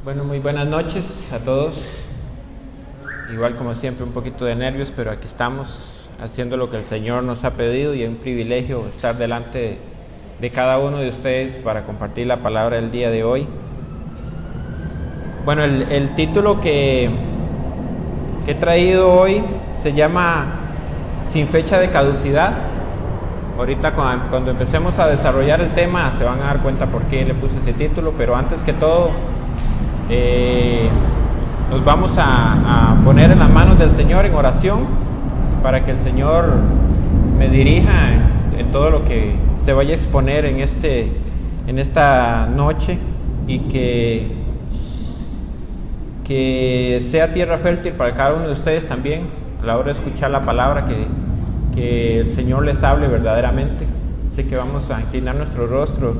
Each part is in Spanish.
Bueno, muy buenas noches a todos. Igual como siempre un poquito de nervios, pero aquí estamos haciendo lo que el Señor nos ha pedido y es un privilegio estar delante de cada uno de ustedes para compartir la palabra del día de hoy. Bueno, el título que he traído hoy se llama Sin fecha de caducidad. Ahorita cuando empecemos a desarrollar el tema se van a dar cuenta por qué le puse ese título, pero antes que todo nos vamos a poner en las manos del Señor en oración para que el Señor me dirija en todo lo que se vaya a exponer en esta noche y que sea tierra fértil para cada uno de ustedes también a la hora de escuchar la palabra, que el Señor les hable verdaderamente. Así que vamos a inclinar nuestro rostro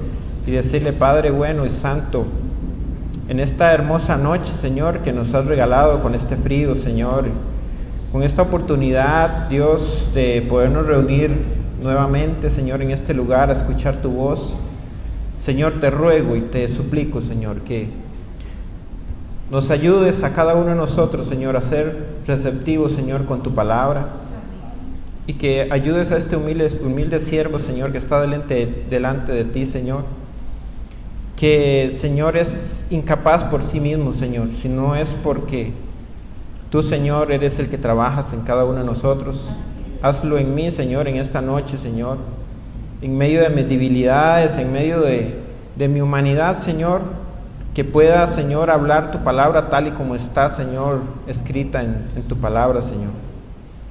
y decirle: Padre bueno y santo, en esta hermosa noche, Señor, que nos has regalado con este frío, Señor, con esta oportunidad, Dios, de podernos reunir nuevamente, Señor, en este lugar a escuchar tu voz. Señor, te ruego y te suplico, Señor, que nos ayudes a cada uno de nosotros, Señor, a ser receptivos, Señor, con tu palabra, y que ayudes a este humilde siervo, Señor, que está delante de ti, Señor, que, Señor, es incapaz por sí mismo, Señor, sino es porque tú, Señor, eres el que trabajas en cada uno de nosotros. Hazlo en mí, Señor, en esta noche, Señor, en medio de mis debilidades, en medio de mi humanidad, Señor, que pueda, Señor, hablar tu palabra tal y como está, Señor, escrita en tu palabra, Señor.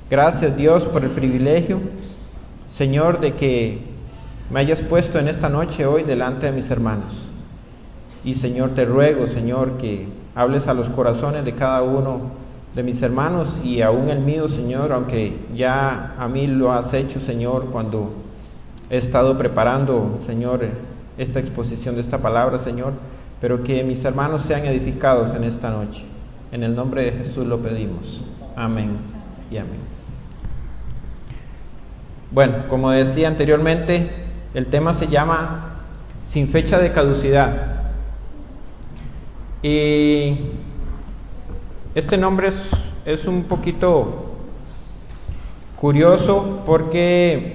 Gracias, Dios, por el privilegio, Señor, de que me hayas puesto en esta noche hoy delante de mis hermanos. Y, Señor, te ruego, Señor, que hables a los corazones de cada uno de mis hermanos y aún el mío, Señor, aunque ya a mí lo has hecho, Señor, cuando he estado preparando, Señor, esta exposición de esta palabra, Señor, pero que mis hermanos sean edificados en esta noche. En el nombre de Jesús lo pedimos. Amén y amén. Bueno, como decía anteriormente, el tema se llama Sin fecha de caducidad. Y este nombre es un poquito curioso porque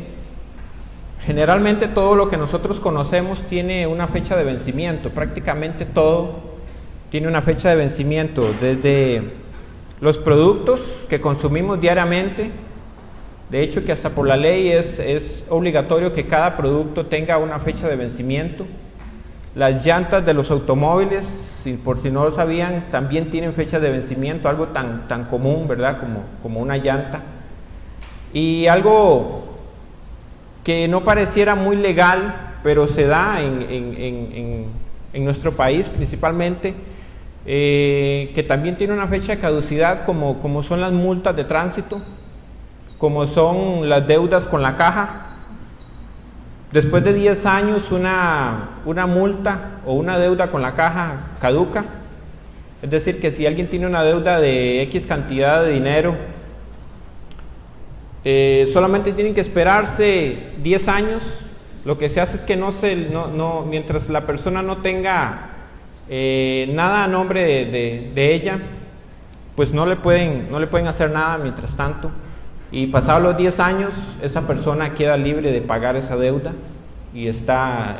generalmente todo lo que nosotros conocemos tiene una fecha de vencimiento. Prácticamente todo tiene una fecha de vencimiento, desde los productos que consumimos diariamente. De hecho, que hasta por la ley es obligatorio que cada producto tenga una fecha de vencimiento. Las llantas de los automóviles, por si no lo sabían, también tienen fecha de vencimiento, algo tan común, ¿verdad? Como una llanta. Y algo que no pareciera muy legal, pero se da en nuestro país principalmente, que también tiene una fecha de caducidad, como son las multas de tránsito, como son las deudas con la caja. Después de 10 años una multa o una deuda con la caja caduca. Es decir, que si alguien tiene una deuda de X cantidad de dinero, solamente tienen que esperarse 10 años. Lo que se hace es que mientras la persona no tenga nada a nombre de ella, pues no le pueden hacer nada mientras tanto. Y pasados los 10 años, esa persona queda libre de pagar esa deuda y está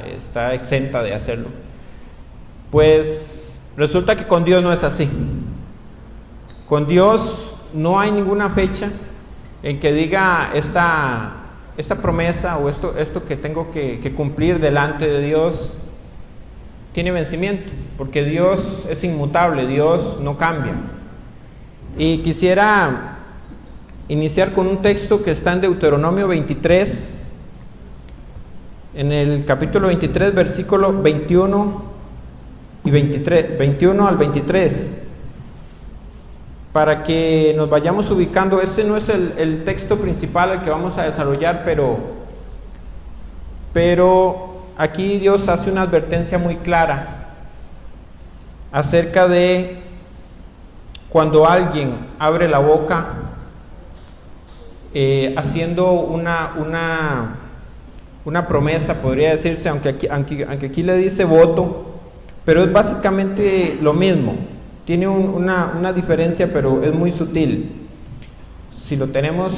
exenta de hacerlo. Pues resulta que con Dios no es así. Con Dios no hay ninguna fecha en que diga esta promesa o esto que tengo que cumplir delante de Dios tiene vencimiento, porque Dios es inmutable, Dios no cambia. Y quisiera iniciar con un texto que está en Deuteronomio 23, en el capítulo 23, versículo 21 al 23, para que nos vayamos ubicando. Ese no es el texto principal al que vamos a desarrollar, pero aquí Dios hace una advertencia muy clara acerca de cuando alguien abre la boca haciendo una promesa, podría decirse, aunque aquí le dice voto, pero es básicamente lo mismo. Tiene una diferencia, pero es muy sutil. Si lo tenemos,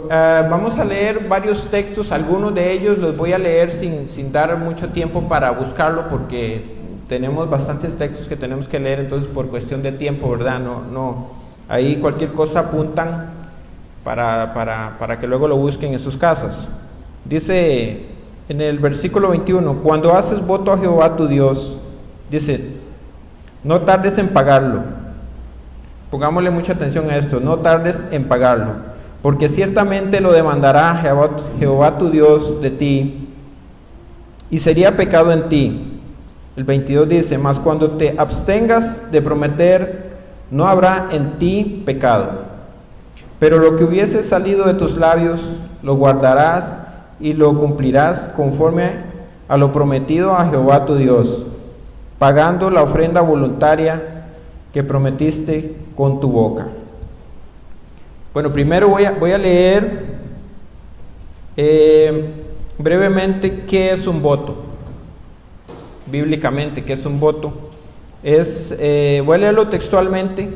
vamos a leer varios textos, algunos de ellos los voy a leer sin dar mucho tiempo para buscarlo, porque tenemos bastantes textos que tenemos que leer, entonces por cuestión de tiempo, ¿verdad? No, ahí cualquier cosa apuntan para que luego lo busquen en sus casas. Dice en el versículo 21, cuando haces voto a Jehová tu Dios, dice, no tardes en pagarlo. Pongámosle mucha atención a esto, no tardes en pagarlo, porque ciertamente lo demandará Jehová tu Dios de ti, y sería pecado en ti. El 22 dice, mas cuando te abstengas de prometer, no habrá en ti pecado. Pero lo que hubiese salido de tus labios, lo guardarás y lo cumplirás conforme a lo prometido a Jehová tu Dios, pagando la ofrenda voluntaria que prometiste con tu boca. Bueno, primero voy a leer brevemente qué es un voto. Bíblicamente, ¿qué es un voto? Voy a leerlo textualmente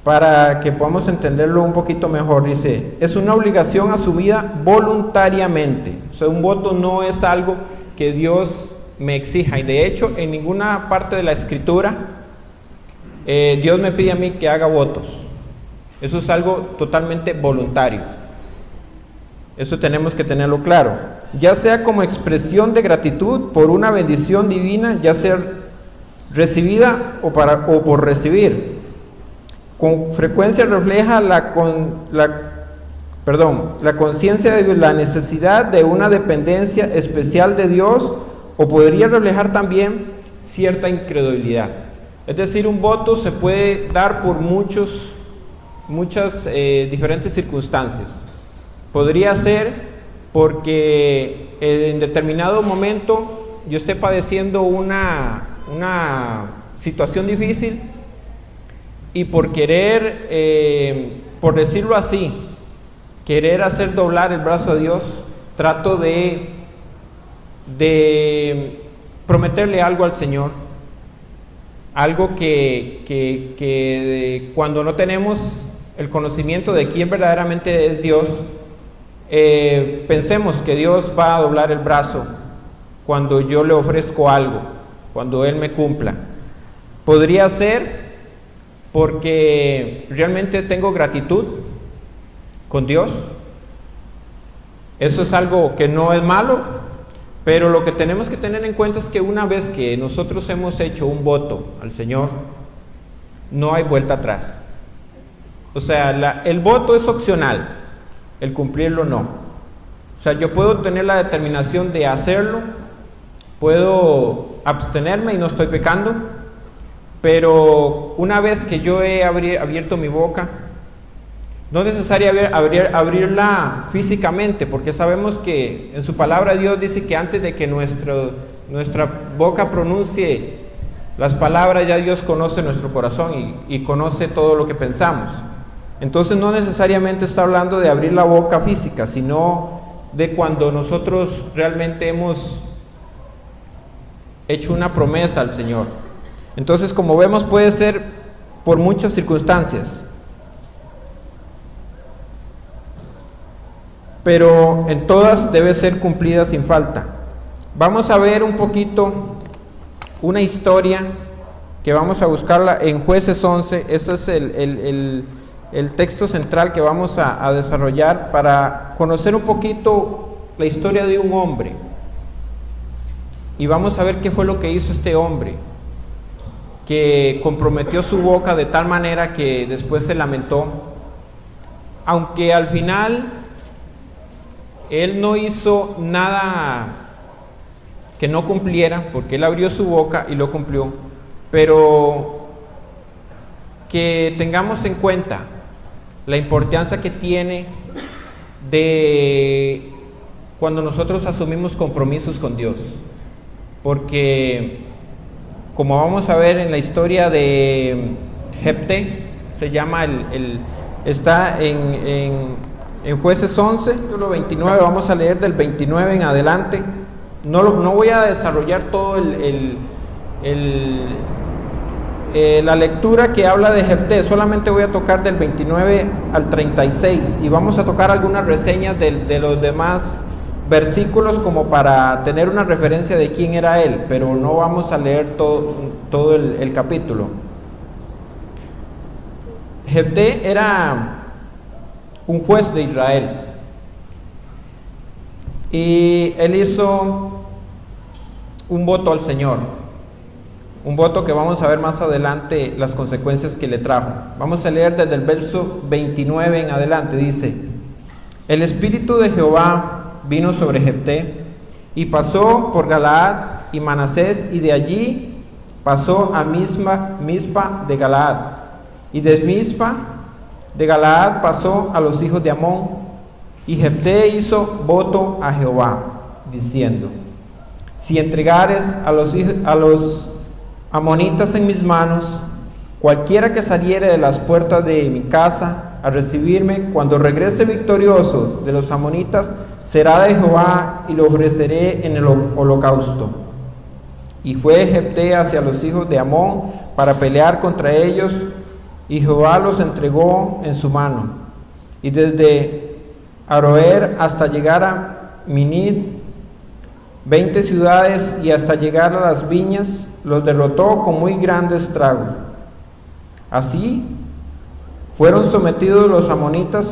para que podamos entenderlo un poquito mejor. Dice, es una obligación asumida voluntariamente. O sea, un voto no es algo que Dios me exija, y de hecho en ninguna parte de la Escritura Dios me pide a mí que haga votos. Eso es algo totalmente voluntario. Eso tenemos que tenerlo claro. Ya sea como expresión de gratitud por una bendición divina, ya sea recibida o por recibir. Con frecuencia refleja la conciencia de la necesidad de una dependencia especial de Dios, o podría reflejar también cierta incredulidad. Es decir, un voto se puede dar por muchas diferentes circunstancias. Podría ser porque en determinado momento yo esté padeciendo una situación difícil, y por querer, por decirlo así, querer hacer doblar el brazo de Dios, trato de prometerle algo al Señor, algo que cuando no tenemos el conocimiento de quién verdaderamente es Dios, pensemos que Dios va a doblar el brazo cuando yo le ofrezco algo, cuando Él me cumpla. Podría ser porque realmente tengo gratitud con Dios. Eso es algo que no es malo, pero lo que tenemos que tener en cuenta es que una vez que nosotros hemos hecho un voto al Señor, no hay vuelta atrás. O sea, el voto es opcional, el cumplirlo no. O sea, yo puedo tener la determinación de hacerlo, puedo abstenerme y no estoy pecando, pero una vez que yo he abierto mi boca, no es necesario abrirla físicamente, porque sabemos que en su palabra Dios dice que antes de que nuestra boca pronuncie las palabras, ya Dios conoce nuestro corazón y conoce todo lo que pensamos. Entonces no necesariamente está hablando de abrir la boca física, sino de cuando nosotros realmente hemos hecho una promesa al Señor. Entonces, como vemos, puede ser por muchas circunstancias, pero en todas debe ser cumplida sin falta. Vamos a ver un poquito una historia que vamos a buscarla en Jueces 11. Ese es el texto central que vamos a desarrollar para conocer un poquito la historia de un hombre. Y vamos a ver qué fue lo que hizo este hombre, que comprometió su boca de tal manera que después se lamentó, aunque al final él no hizo nada que no cumpliera, porque él abrió su boca y lo cumplió. Pero que tengamos en cuenta la importancia que tiene de cuando nosotros asumimos compromisos con Dios, porque como vamos a ver en la historia de Jefté, se llama está en Jueces 11, capítulo 29, vamos a leer del 29 en adelante. No voy a desarrollar todo la lectura que habla de Jefté. Solamente voy a tocar del 29 al 36 y vamos a tocar algunas reseñas de los demás versículos como para tener una referencia de quién era él, pero no vamos a leer todo el capítulo. Jefté era un juez de Israel y él hizo un voto al Señor, un voto que vamos a ver más adelante las consecuencias que le trajo. Vamos a leer desde el verso 29 en adelante. Dice: el Espíritu de Jehová vino sobre Jefté y pasó por Galaad y Manasés, y de allí pasó a Mizpa de Galaad, y de Mizpa de Galaad pasó a los hijos de Amón. Y Jefté hizo voto a Jehová, diciendo: si entregares a los amonitas en mis manos, cualquiera que saliere de las puertas de mi casa a recibirme, cuando regrese victorioso de los amonitas, será de Jehová, y lo ofreceré en el holocausto. Y fue Jefté hacia los hijos de Amón para pelear contra ellos, y Jehová los entregó en su mano. Y desde Aroer hasta llegar a Minid, 20 ciudades, y hasta llegar a las viñas, los derrotó con muy grande estrago. Así fueron sometidos los amonitas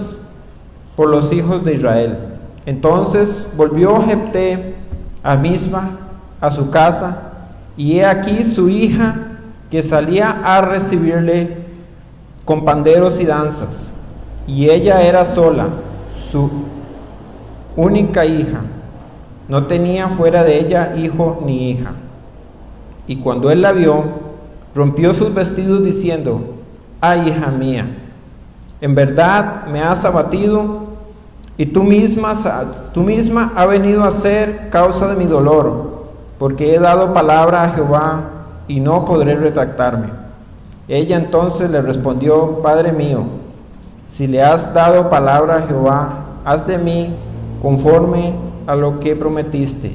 por los hijos de Israel. Entonces volvió Jefté a Mizpa, a su casa, y he aquí su hija que salía a recibirle con panderos y danzas, y ella era sola, su única hija, no tenía fuera de ella hijo ni hija. Y cuando él la vio, rompió sus vestidos diciendo: ay, hija mía, en verdad me has abatido, y tú misma has venido a ser causa de mi dolor, porque he dado palabra a Jehová y no podré retractarme. Ella entonces le respondió: Padre mío, si le has dado palabra a Jehová, haz de mí conforme a lo que prometiste,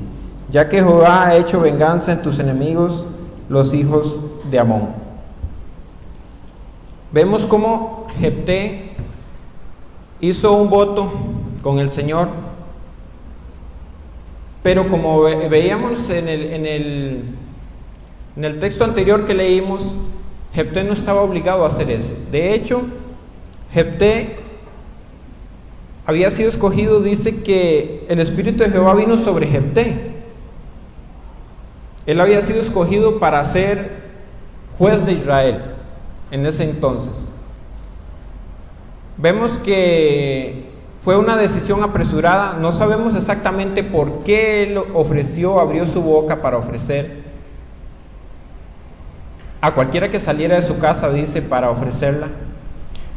ya que Jehová ha hecho venganza en tus enemigos, los hijos de Amón. Vemos cómo Jefté hizo un voto con el Señor, pero como veíamos en el texto anterior que leímos, Jefté no estaba obligado a hacer eso. De hecho, Jefté había sido escogido, dice que el Espíritu de Jehová vino sobre Jefté. Él había sido escogido para ser juez de Israel en ese entonces. Vemos que fue una decisión apresurada. No sabemos exactamente por qué él abrió su boca para ofrecer a cualquiera que saliera de su casa, dice, para ofrecerla.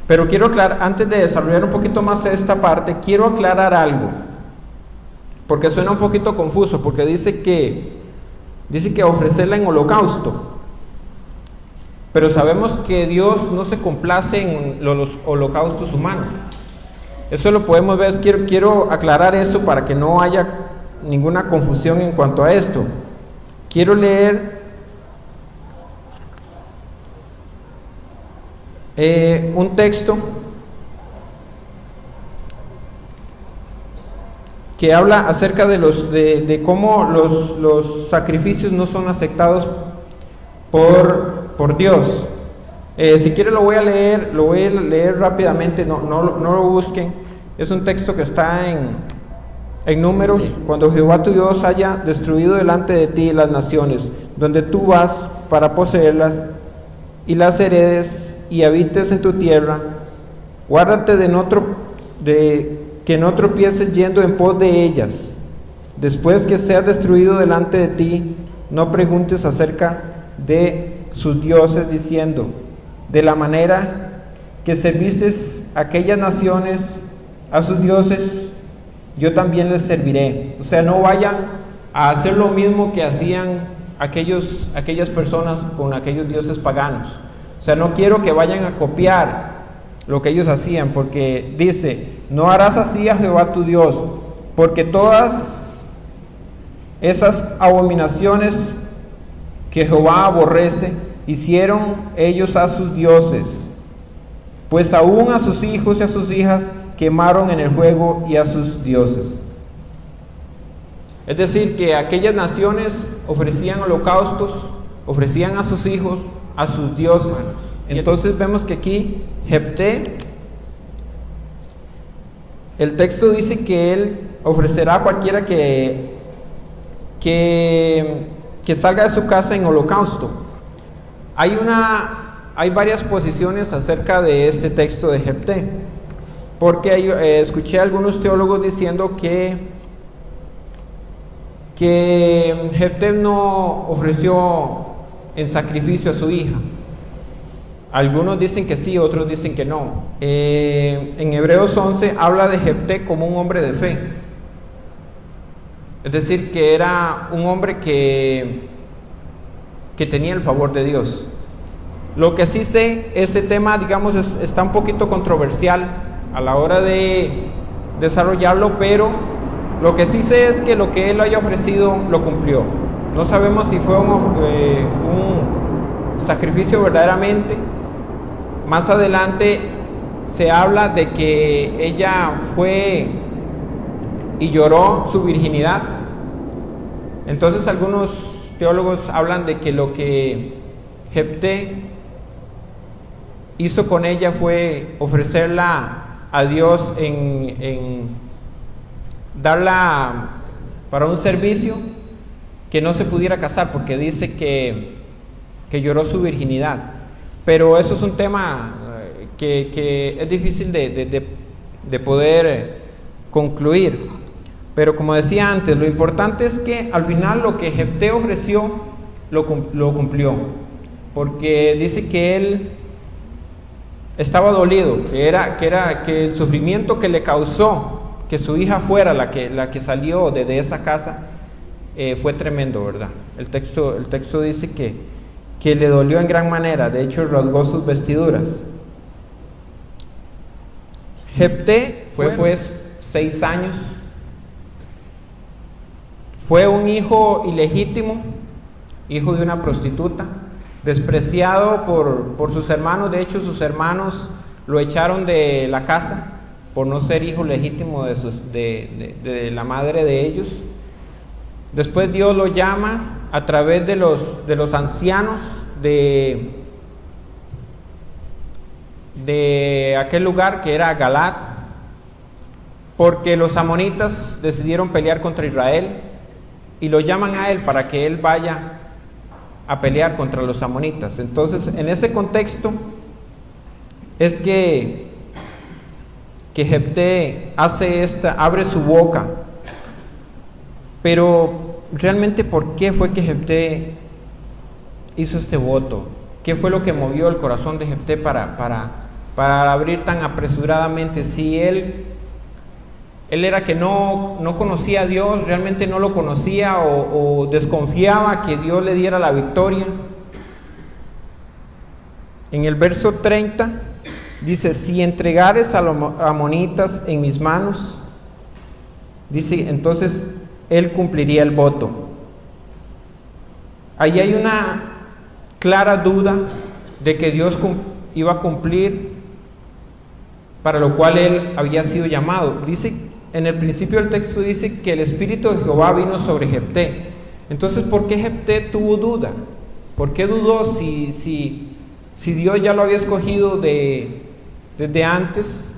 Pero quiero aclarar, antes de desarrollar un poquito más esta parte, quiero aclarar algo, porque suena un poquito confuso, porque dice que ofrecerla en holocausto, pero sabemos que Dios no se complace en los holocaustos humanos. Eso lo podemos ver. Quiero aclarar eso para que no haya ninguna confusión en cuanto a esto. Quiero leer un texto que habla acerca de cómo los sacrificios no son aceptados por Dios. Si quieren lo voy a leer rápidamente, no lo busquen. Es un texto que está en Números. Sí. Cuando Jehová tu Dios haya destruido delante de ti las naciones donde tú vas para poseerlas, y las heredes y habites en tu tierra, guárdate de que no tropieces yendo en pos de ellas. Después que seas destruido delante de ti, no preguntes acerca de sus dioses, diciendo: de la manera que services aquellas naciones a sus dioses, yo también les serviré. O sea, no vayan a hacer lo mismo que hacían aquellas personas con aquellos dioses paganos. O sea, no quiero que vayan a copiar lo que ellos hacían, porque dice: no harás así a Jehová tu Dios, porque todas esas abominaciones que Jehová aborrece, hicieron ellos a sus dioses, pues aún a sus hijos y a sus hijas quemaron en el fuego y a sus dioses. Es decir, que aquellas naciones ofrecían holocaustos, ofrecían a sus hijos, a sus dioses. Entonces vemos que aquí Jefté, el texto dice que él ofrecerá a cualquiera que salga de su casa en holocausto. Hay varias posiciones acerca de este texto de Jefté, porque escuché a algunos teólogos diciendo que Jefté no ofreció en sacrificio a su hija. Algunos dicen que sí, otros dicen que no. En Hebreos 11 habla de Jefté como un hombre de fe. Es decir, que era un hombre que tenía el favor de Dios. Lo que sí sé, este tema, digamos, está un poquito controversial a la hora de desarrollarlo, pero lo que sí sé es que lo que él haya ofrecido lo cumplió. No sabemos si fue un sacrificio verdaderamente. Más adelante se habla de que ella fue y lloró su virginidad. Entonces algunos teólogos hablan de que lo que Jefté hizo con ella fue ofrecerla a Dios en darla para un servicio, que no se pudiera casar, porque dice que lloró su virginidad. Pero eso es un tema que es difícil de poder concluir. Pero como decía antes, lo importante es que al final lo que Jefté ofreció lo cumplió, porque dice que él estaba dolido, que el sufrimiento que le causó que su hija fuera la que salió de esa casa fue tremendo, ¿verdad? El texto dice que le dolió en gran manera, de hecho rasgó sus vestiduras. Jefté fue pues 6 años, fue un hijo ilegítimo, hijo de una prostituta, despreciado por sus hermanos. De hecho sus hermanos lo echaron de la casa por no ser hijo legítimo de la madre de ellos. Después Dios lo llama a través de los ancianos de aquel lugar que era Galaad, porque los amonitas decidieron pelear contra Israel y lo llaman a él para que él vaya a pelear contra los amonitas. Entonces en ese contexto es que Jefté abre su boca. Pero realmente, ¿por qué fue que Jefté hizo este voto? ¿Qué fue lo que movió el corazón de Jefté para abrir tan apresuradamente? Si él era que no conocía a Dios, realmente no lo conocía, o desconfiaba que Dios le diera la victoria. En el verso 30 dice: si entregares a los amonitas en mis manos, dice, entonces él cumpliría el voto. Ahí hay una clara duda de que Dios iba a cumplir para lo cual él había sido llamado. Dice, en el principio del texto dice que el Espíritu de Jehová vino sobre Jefté. Entonces, ¿por qué Jefté tuvo duda? ¿Por qué dudó si Dios ya lo había escogido desde antes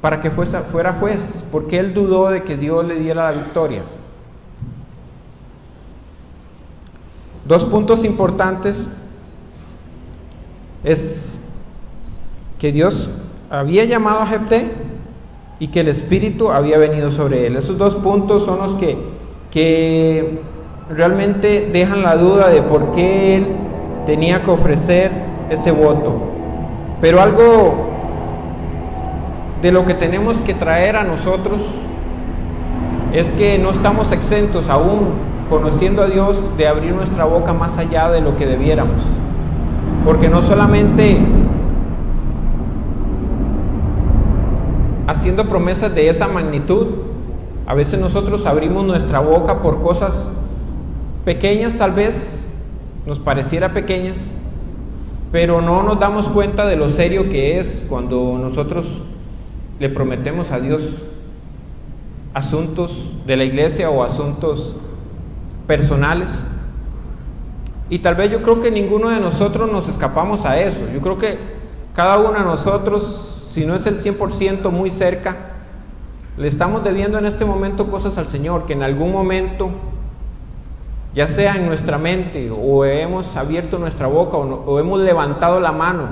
para que fuera juez? ¿Por qué él dudó de que Dios le diera la victoria? 2 puntos importantes es que Dios había llamado a Jefté y que el Espíritu había venido sobre él. Esos 2 puntos son los que realmente dejan la duda de por qué él tenía que ofrecer ese voto. Pero algo de lo que tenemos que traer a nosotros es que no estamos exentos aún, conociendo a Dios, de abrir nuestra boca más allá de lo que debiéramos. Porque no solamente haciendo promesas de esa magnitud, a veces nosotros abrimos nuestra boca por cosas pequeñas tal vez, nos pareciera pequeñas, pero no nos damos cuenta de lo serio que es cuando nosotros le prometemos a Dios asuntos de la iglesia o asuntos personales. Y tal vez yo creo que ninguno de nosotros nos escapamos a eso. Yo creo que cada uno de nosotros, si no es el 100% muy cerca, le estamos debiendo en este momento cosas al Señor, que en algún momento, ya sea en nuestra mente, o hemos abierto nuestra boca, o hemos levantado la mano,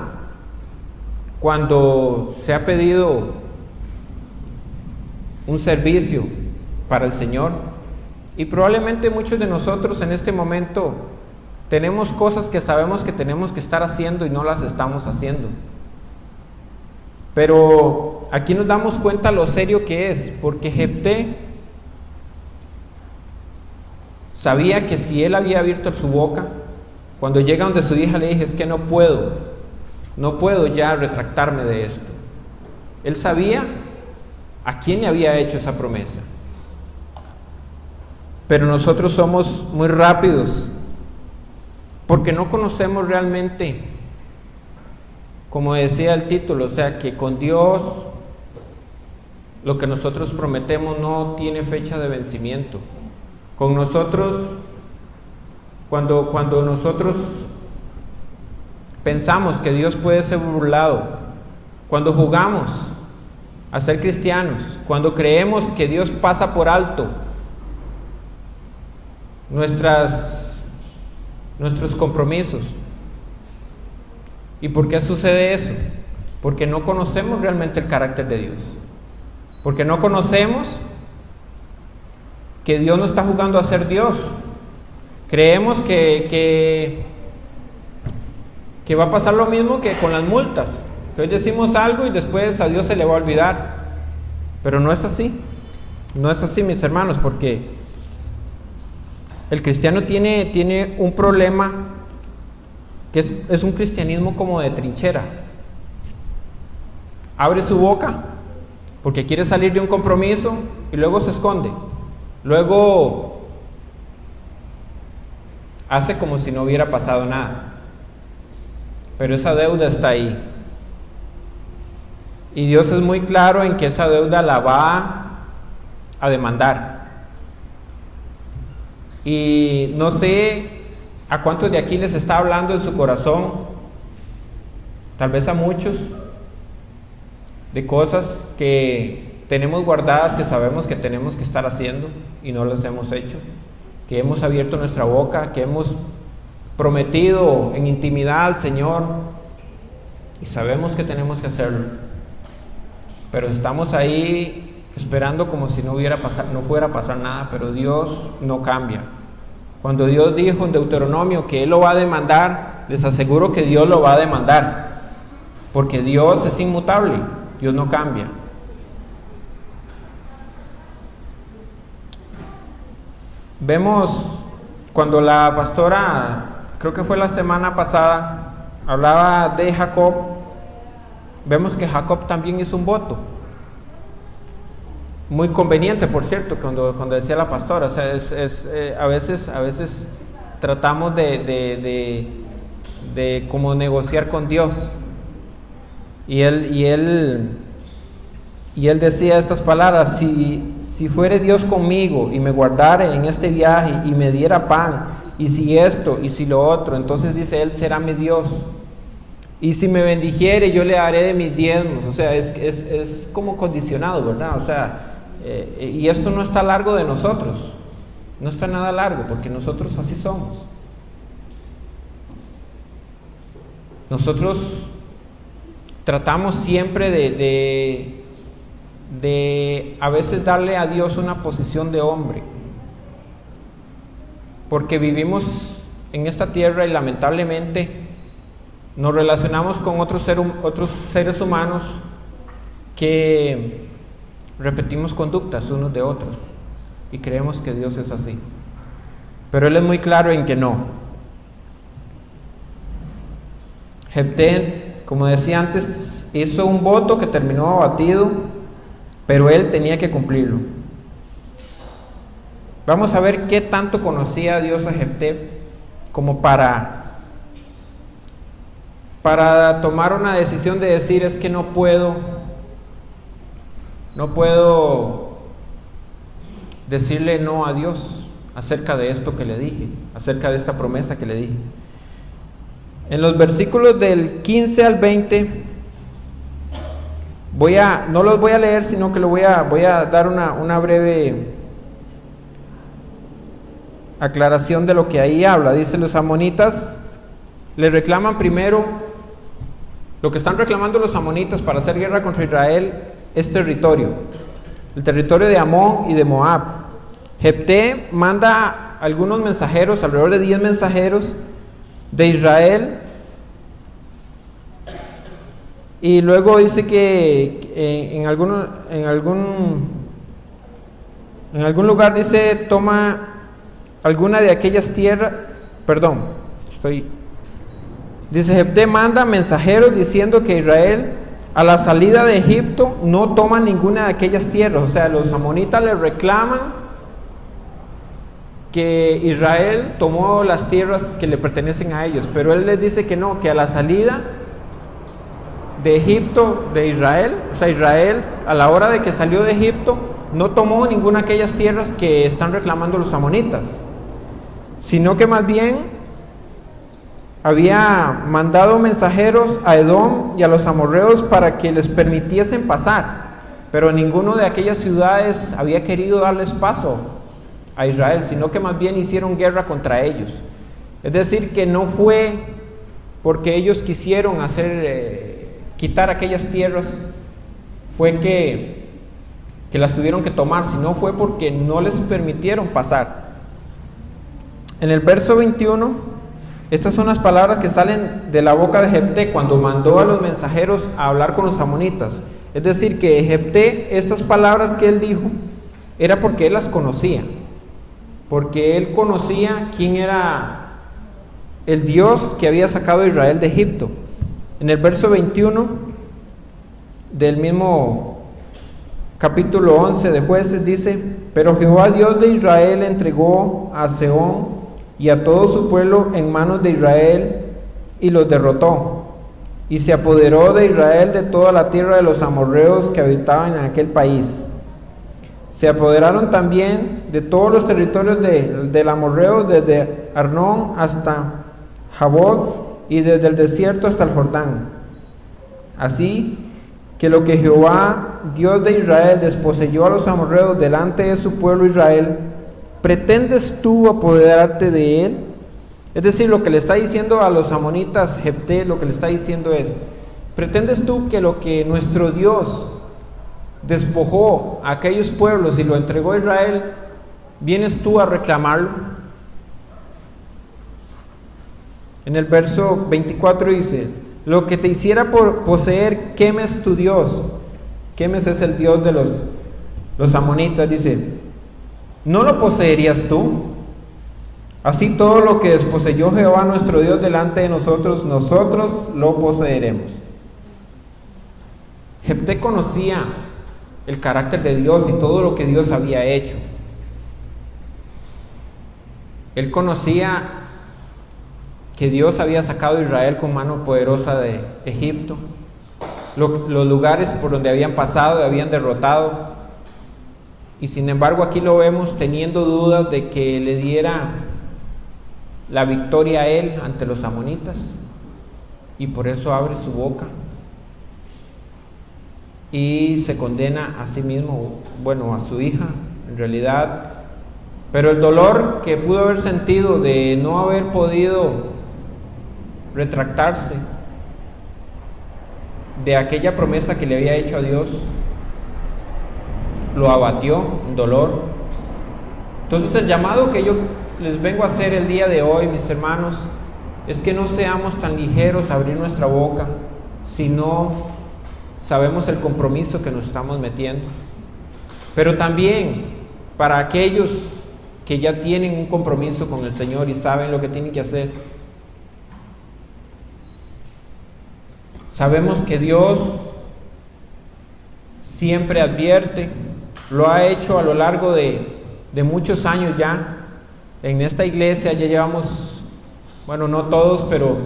cuando se ha pedido un servicio para el Señor. Y probablemente muchos de nosotros en este momento tenemos cosas que sabemos que tenemos que estar haciendo y no las estamos haciendo. Pero aquí nos damos cuenta lo serio que es, porque Jefté sabía que si él había abierto su boca, cuando llega donde su hija le dije, es que no puedo ya retractarme de esto. Él sabía a quién le había hecho esa promesa. Pero nosotros somos muy rápidos, porque no conocemos realmente, como decía el título, o sea, que con Dios lo que nosotros prometemos no tiene fecha de vencimiento. Con nosotros, cuando nosotros pensamos que Dios puede ser burlado, cuando jugamos a ser cristianos, cuando creemos que Dios pasa por alto nuestros compromisos. ¿Y por qué sucede eso? Porque no conocemos realmente el carácter de Dios, porque no conocemos que Dios no está jugando a ser Dios. Creemos que va a pasar lo mismo que con las multas, que hoy decimos algo y después a Dios se le va a olvidar. Pero no es así, no es así, mis hermanos, porque el cristiano tiene un problema que es un cristianismo como de trinchera. Abre su boca porque quiere salir de un compromiso y luego se esconde. Luego hace como si no hubiera pasado nada, pero esa deuda está ahí. Y Dios es muy claro en que esa deuda la va a demandar. Y no sé a cuántos de aquí les está hablando en su corazón, tal vez a muchos, de cosas que tenemos guardadas, que sabemos que tenemos que estar haciendo y no las hemos hecho, que hemos abierto nuestra boca, que hemos prometido en intimidad al Señor y sabemos que tenemos que hacerlo, pero estamos ahí esperando como si no fuera a pasar nada. Pero Dios no cambia. Cuando Dios dijo en Deuteronomio que Él lo va a demandar, les aseguro que Dios lo va a demandar, porque Dios es inmutable, Dios no cambia. Vemos cuando la pastora, creo que fue la semana pasada, hablaba de Jacob, vemos que Jacob también hizo un voto. Muy conveniente, por cierto, cuando decía la pastora, o sea, a veces tratamos de como negociar con Dios. Y él decía estas palabras: si fuere Dios conmigo y me guardare en este viaje y me diera pan, y si esto y si lo otro, entonces dice Él será mi Dios. Y si me bendijere, yo le haré de mis diezmos. O sea, es como condicionado, ¿verdad? O sea, y esto no está largo de nosotros, no está nada largo, porque nosotros así somos. Nosotros tratamos siempre de a veces darle a Dios una posición de hombre, porque vivimos en esta tierra y lamentablemente nos relacionamos con otros seres humanos que repetimos conductas unos de otros y creemos que Dios es así, pero Él es muy claro en que no. Jefté, como decía antes, hizo un voto que terminó abatido, pero él tenía que cumplirlo. Vamos a ver qué tanto conocía a Dios a Jefté como para tomar una decisión de decir, es que no puedo decirle no a Dios acerca de esto que le dije, acerca de esta promesa que le dije. En los versículos del 15 al 20, no los voy a leer, sino que voy a dar una breve aclaración de lo que ahí habla. Dice, los amonitas le reclaman primero, lo que están reclamando los amonitas para hacer guerra contra Israel es territorio, el territorio de Amón y de Moab. Jefté manda algunos mensajeros, alrededor de 10 mensajeros de Israel, y luego dice que en algún lugar dice, toma alguna de aquellas tierras, dice, Jefté manda mensajeros diciendo que Israel a la salida de Egipto no toma ninguna de aquellas tierras. O sea, los amonitas le reclaman que Israel tomó las tierras que le pertenecen a ellos, pero él les dice que no, que a la salida de Egipto, de Israel, o sea, Israel a la hora de que salió de Egipto no tomó ninguna de aquellas tierras que están reclamando los amonitas, sino que más bien había mandado mensajeros a Edom y a los amorreos para que les permitiesen pasar, pero ninguno de aquellas ciudades había querido darles paso a Israel, sino que más bien hicieron guerra contra ellos. Es decir, que no fue porque ellos quisieron quitar aquellas tierras, fue que las tuvieron que tomar, sino fue porque no les permitieron pasar. En el verso 21, estas son las palabras que salen de la boca de Jefté cuando mandó a los mensajeros a hablar con los amonitas. Es decir, que Jefté, estas palabras que él dijo, era porque él las conocía, porque él conocía quién era el Dios que había sacado a Israel de Egipto. En el verso 21 del mismo capítulo 11 de Jueces dice, pero Jehová Dios de Israel entregó a Sehón y a todo su pueblo en manos de Israel y los derrotó, y se apoderó de Israel de toda la tierra de los amorreos que habitaban en aquel país. Se apoderaron también de todos los territorios del amorreo, desde Arnón hasta Jabot y desde el desierto hasta el Jordán. Así que lo que Jehová, Dios de Israel, desposeyó a los amorreos delante de su pueblo Israel, ¿pretendes tú apoderarte de él? Es decir, lo que le está diciendo a los amonitas Jefté, lo que le está diciendo es, ¿pretendes tú que lo que nuestro Dios despojó a aquellos pueblos y lo entregó a Israel, vienes tú a reclamarlo? En el verso 24 dice, lo que te hiciera por poseer Quemes tu Dios. Quemes es el Dios de los amonitas, dice, ¿no lo poseerías tú? Así todo lo que desposeyó Jehová nuestro Dios delante de nosotros, nosotros lo poseeremos. Jefté conocía el carácter de Dios y todo lo que Dios había hecho. Él conocía que Dios había sacado a Israel con mano poderosa de Egipto, los lugares por donde habían pasado y habían derrotado, y sin embargo aquí lo vemos teniendo dudas de que le diera la victoria a él ante los amonitas, y por eso abre su boca y se condena a sí mismo, bueno, a su hija en realidad, pero el dolor que pudo haber sentido de no haber podido retractarse de aquella promesa que le había hecho a Dios, lo abatió en dolor. Entonces el llamado que yo les vengo a hacer el día de hoy, mis hermanos, es que no seamos tan ligeros a abrir nuestra boca, sino sabemos el compromiso que nos estamos metiendo. Pero también para aquellos que ya tienen un compromiso con el Señor y saben lo que tienen que hacer, sabemos que Dios siempre advierte, lo ha hecho a lo largo de muchos años ya. En esta iglesia ya llevamos Bueno, no todos, pero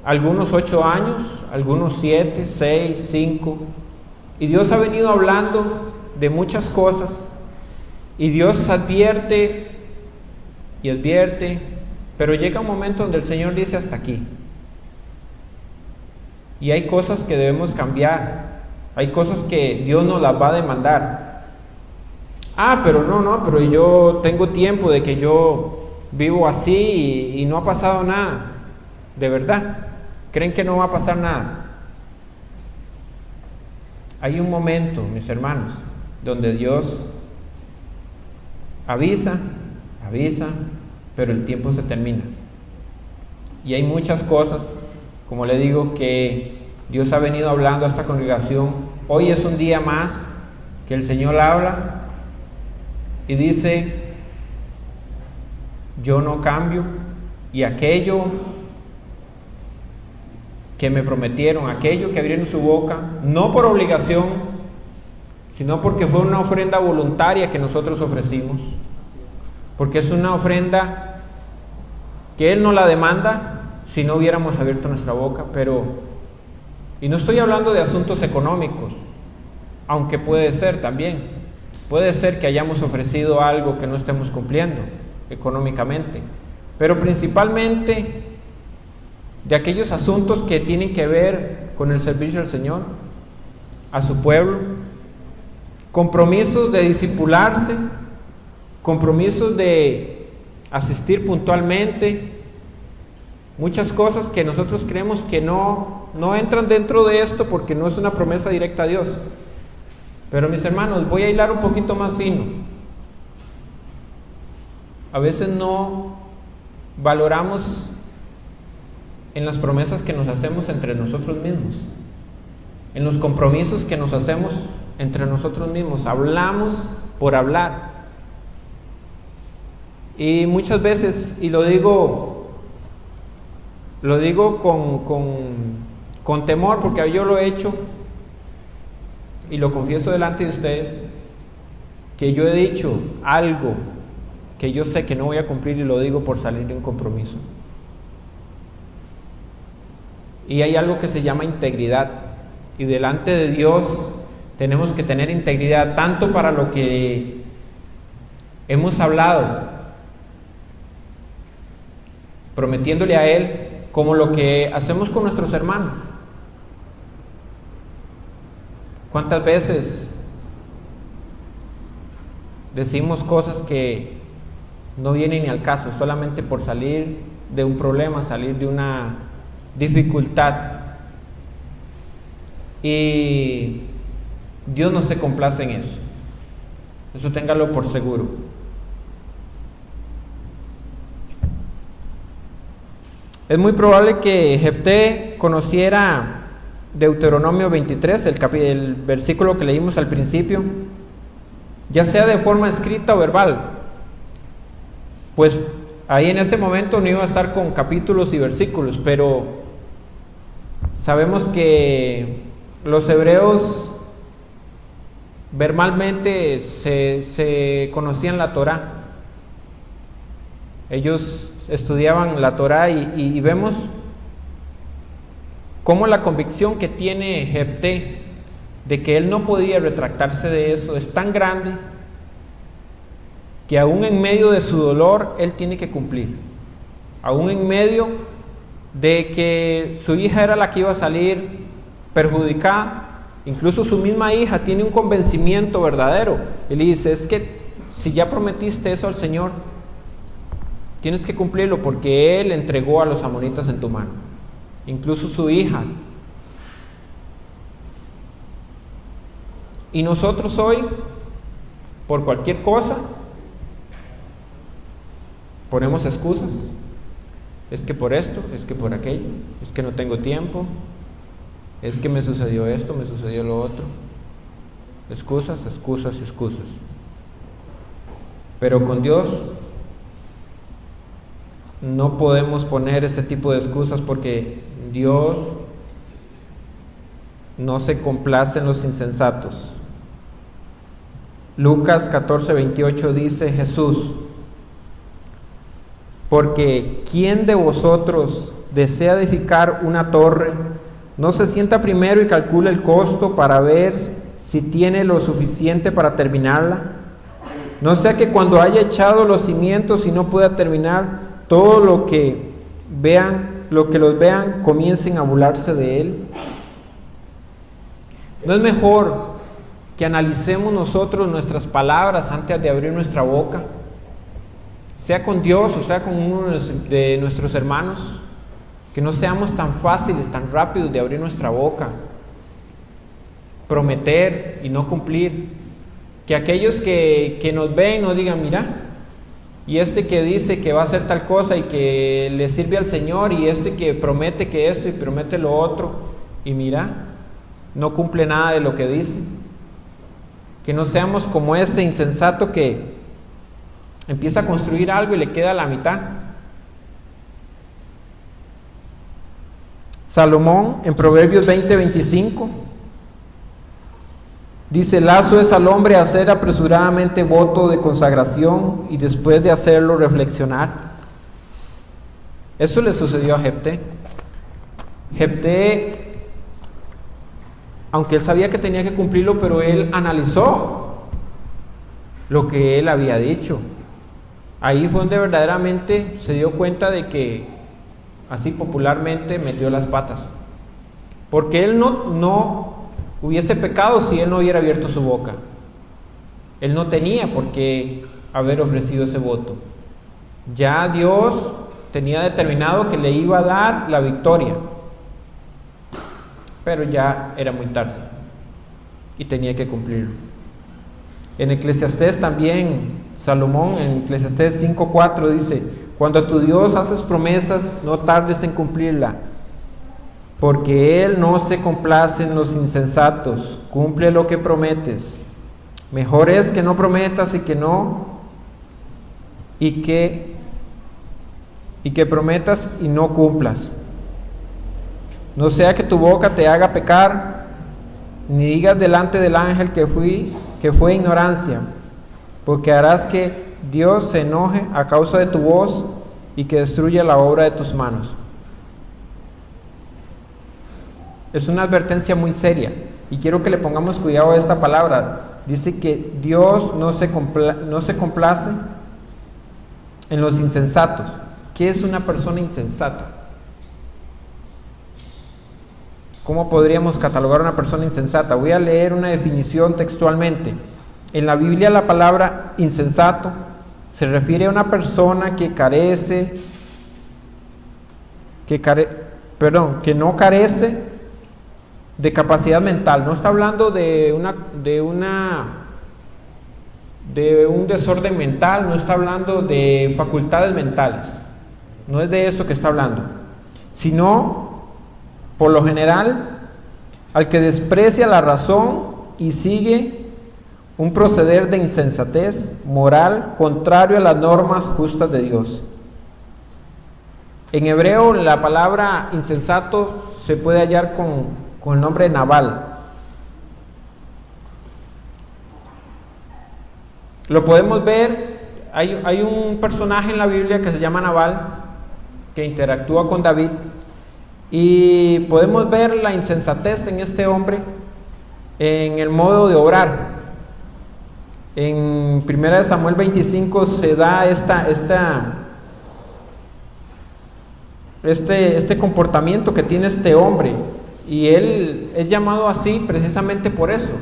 algunos 8 años, algunos 7, 6, 5. Y Dios ha venido hablando de muchas cosas. Y Dios advierte y advierte, pero llega un momento donde el Señor dice hasta aquí. Y hay cosas que debemos cambiar. Hay cosas que Dios nos las va a demandar. Pero yo tengo tiempo de que yo vivo así y no ha pasado nada. ¿De verdad? ¿Creen que no va a pasar nada? Hay un momento, mis hermanos, donde Dios avisa, pero el tiempo se termina. Y hay muchas cosas, como le digo, que Dios ha venido hablando a esta congregación. Hoy es un día más que el Señor habla y dice: yo no cambio, y aquello que me prometieron, aquello que abrieron su boca, no por obligación, sino porque fue una ofrenda voluntaria que nosotros ofrecimos, porque es una ofrenda que Él no la demanda si no hubiéramos abierto nuestra boca. Y no estoy hablando de asuntos económicos, aunque puede ser también, puede ser que hayamos ofrecido algo que no estemos cumpliendo económicamente, pero principalmente de aquellos asuntos que tienen que ver con el servicio al Señor, a su pueblo, compromisos de discipularse, compromisos de asistir puntualmente, muchas cosas que nosotros creemos que no entran dentro de esto porque no es una promesa directa a Dios. Pero mis hermanos, voy a hilar un poquito más fino. A veces no valoramos en las promesas que nos hacemos entre nosotros mismos, en los compromisos que nos hacemos entre nosotros mismos. Hablamos por hablar. Y muchas veces, y lo digo con temor, porque yo lo he hecho y lo confieso delante de ustedes, que yo he dicho algo que yo sé que no voy a cumplir y lo digo por salir de un compromiso. Y hay algo que se llama integridad, y delante de Dios tenemos que tener integridad tanto para lo que hemos hablado, prometiéndole a Él, como lo que hacemos con nuestros hermanos. ¿Cuántas veces decimos cosas que no vienen ni al caso, solamente por salir de un problema, salir de una dificultad? Y Dios no se complace en eso. Eso téngalo por seguro. Es muy probable que Jefté conociera Deuteronomio 23, el versículo que leímos al principio, ya sea de forma escrita o verbal, pues ahí en ese momento no iba a estar con capítulos y versículos, pero sabemos que los hebreos verbalmente se conocían la Torá. Ellos estudiaban la Torá y vemos cómo la convicción que tiene Jefté de que él no podía retractarse de eso es tan grande que aún en medio de su dolor él tiene que cumplir, aún en medio de que su hija era la que iba a salir perjudicada. Incluso su misma hija tiene un convencimiento verdadero. Él dice: es que si ya prometiste eso al Señor, tienes que cumplirlo, porque Él entregó a los amonitas en tu mano. Incluso su hija. Y nosotros hoy, por cualquier cosa, ponemos excusas. Es que por esto, es que por aquello, es que no tengo tiempo, es que me sucedió esto, me sucedió lo otro. Excusas. Pero con Dios no podemos poner ese tipo de excusas, porque Dios no se complace en los insensatos. Lucas 14:28 dice Jesús: Porque ¿quién de vosotros desea edificar una torre? No se sienta primero y calcula el costo para ver si tiene lo suficiente para terminarla. No sea que cuando haya echado los cimientos y no pueda terminar, todo lo que los vean comiencen a burlarse de él. ¿No es mejor que analicemos nosotros nuestras palabras antes de abrir nuestra boca? Sea con Dios o sea con uno de nuestros hermanos, que no seamos tan fáciles, tan rápidos de abrir nuestra boca, prometer y no cumplir. Que aquellos que nos ven nos digan, mira, y este que dice que va a hacer tal cosa y que le sirve al Señor, y este que promete que esto y promete lo otro, y mira, no cumple nada de lo que dice. Que no seamos como ese insensato que empieza a construir algo y le queda a la mitad. Salomón en Proverbios 20:25 dice: lazo es al hombre hacer apresuradamente voto de consagración y después de hacerlo reflexionar. Eso le sucedió a Jefté. Jefté, aunque él sabía que tenía que cumplirlo, pero él analizó lo que él había dicho. Ahí fue donde verdaderamente se dio cuenta de que, así popularmente, metió las patas. Porque él no hubiese pecado si él no hubiera abierto su boca. Él no tenía por qué haber ofrecido ese voto. Ya Dios tenía determinado que le iba a dar la victoria, pero ya era muy tarde y tenía que cumplirlo. En Eclesiastés también, Salomón en Eclesiastés 5:4 dice: cuando a tu Dios haces promesas, no tardes en cumplirla, porque Él no se complace en los insensatos. Cumple lo que prometes. Mejor es que no prometas y que prometas y no cumplas. No sea que tu boca te haga pecar, ni digas delante del ángel que fue ignorancia, porque harás que Dios se enoje a causa de tu voz y que destruya la obra de tus manos. Es una advertencia muy seria y quiero que le pongamos cuidado a esta palabra. Dice que Dios no se complace en los insensatos. ¿Qué es una persona insensata? ¿Cómo podríamos catalogar a una persona insensata? Voy a leer una definición textualmente. En la Biblia la palabra insensato se refiere a una persona que no carece de capacidad mental. No está hablando de un desorden mental, no está hablando de facultades mentales. No es de eso que está hablando, sino, por lo general, al que desprecia la razón y sigue un proceder de insensatez moral contrario a las normas justas de Dios. En hebreo la palabra insensato se puede hallar con el nombre de Nabal. Lo podemos ver, hay un personaje en la Biblia que se llama Nabal, que interactúa con David, y podemos ver la insensatez en este hombre en el modo de obrar. En 1 Samuel 25 se da este comportamiento que tiene este hombre, y él es llamado así precisamente por eso,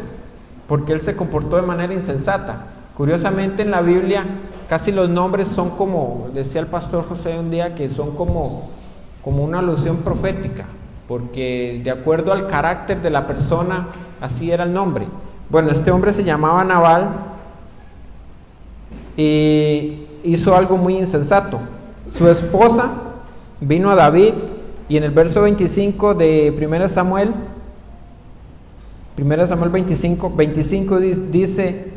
porque él se comportó de manera insensata. Curiosamente en la Biblia casi los nombres son como, decía el pastor José un día, que son como una alusión profética, porque de acuerdo al carácter de la persona, así era el nombre. Bueno, este hombre se llamaba Nabal y hizo algo muy insensato. Su esposa vino a David, y en el verso 25 de 1 Samuel 25 dice: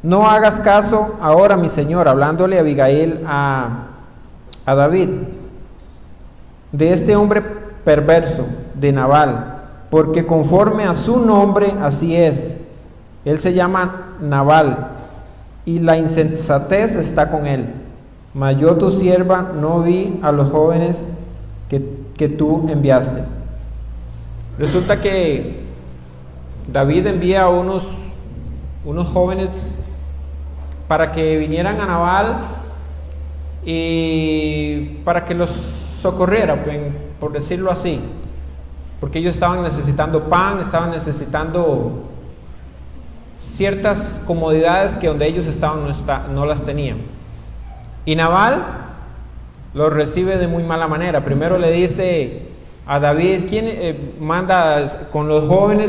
no hagas caso ahora, mi señor, hablándole a Abigail a David, de este hombre perverso, de Nabal, porque conforme a su nombre así es. Él se llama Nabal, y la insensatez está con él. mas yo tu sierva no vi a los jóvenes que tú enviaste. Resulta que David envía a unos jóvenes para que vinieran a Nabal y para que los socorriera, por decirlo así, porque ellos estaban necesitando pan, estaban necesitando ciertas comodidades que donde ellos estaban no las tenían. Y Nabal los recibe de muy mala manera. Primero le dice a David, manda con los jóvenes,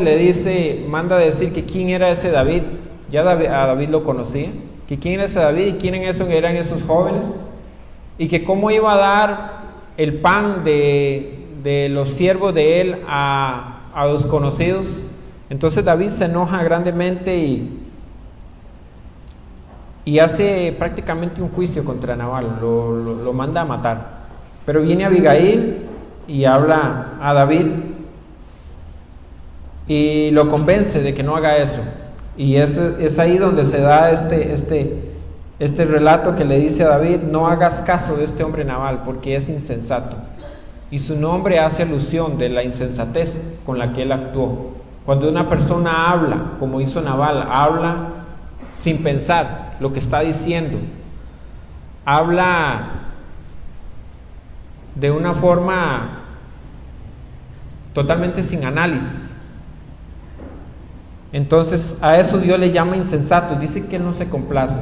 manda a decir que quién era ese David. Ya a David lo conocía, que quién era ese David y quiénes eran esos jóvenes, y que cómo iba a dar el pan de los siervos de él a los conocidos. Entonces David se enoja grandemente y hace prácticamente un juicio contra Nabal, lo manda a matar. Pero viene Abigail y habla a David y lo convence de que no haga eso. Y es ahí donde se da este relato que le dice a David: no hagas caso de este hombre Nabal, porque es insensato. Y su nombre hace alusión de la insensatez con la que él actuó. Cuando una persona habla, como hizo Nabal, habla sin pensar lo que está diciendo, habla de una forma totalmente sin análisis. Entonces a eso Dios le llama insensato. Dice que no se complace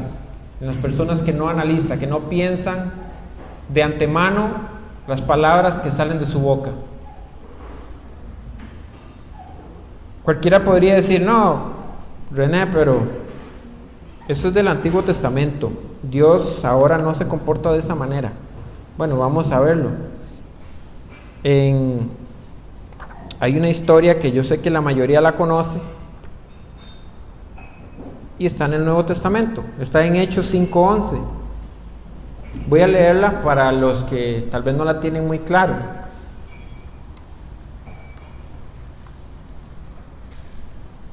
en las personas que no analizan, que no piensan de antemano las palabras que salen de su boca. Cualquiera podría decir: no, René, pero eso es del Antiguo Testamento, Dios ahora no se comporta de esa manera. Bueno, vamos a verlo. Hay una historia que yo sé que la mayoría la conoce y está en el Nuevo Testamento, está en Hechos 5:11. Voy a leerla para los que tal vez no la tienen muy claro.